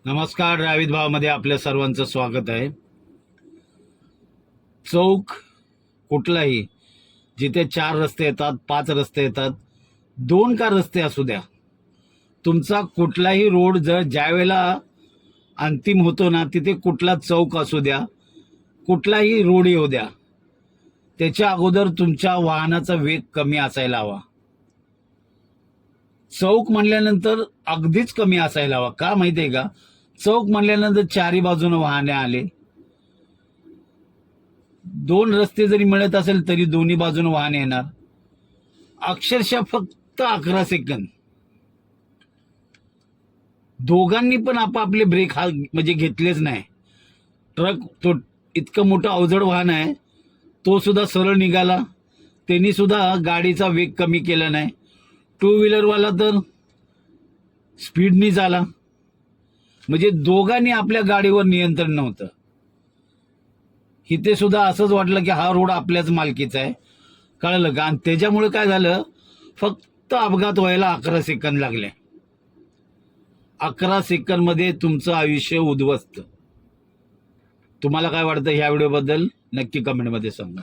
नमस्कार. रावित भावामध्ये आपल्या सर्वांचं स्वागत आहे. चौक कुठलाही, जिथे 4 रस्ते येतात, 5 रस्ते येतात, 2 का रस्ते असू द्या, तुमचा कुठलाही रोड जर ज्यावेळेला अंतिम होतो ना, तिथे कुठला चौक असू द्या, कुठलाही रोड येऊ द्या, त्याच्या अगोदर तुमच्या वाहनाचा वेग कमी असायला हवा. चौक म्हणल्यानंतर अगदीच कमी असायला हवा. का माहितीये का? चौक म्हणल्यानंतर चारी बाजूने वाहने आले, 2 रस्ते जरी मिळत असेल तरी दोन्ही बाजूने वाहन येणार. अक्षरशः फक्त 11 सेकंद. दोघांनी पण आपापले ब्रेक म्हणजे घेतलेच नाही. ट्रक तो इतकं मोठं अवजड वाहन आहे, तो सुद्धा सरळ निघाला, त्यांनी सुद्धा गाडीचा वेग कमी केला नाही. 2 व्हीलरवाला तर स्पीडनी झाला. म्हणजे दोघांनी आपल्या गाडीवर नियंत्रण नव्हतं. इथे सुद्धा असंच वाटलं की हा रोड आपल्याच मालकीचा आहे. कळलं का? आणि त्याच्यामुळे काय झालं, फक्त अपघात व्हायला 11 सेकंद लागले. 11 सेकंद मध्ये तुमचं आयुष्य उद्ध्वस्त. तुम्हाला काय वाटतं ह्या व्हिडिओबद्दल? नक्की कमेंटमध्ये सांगा.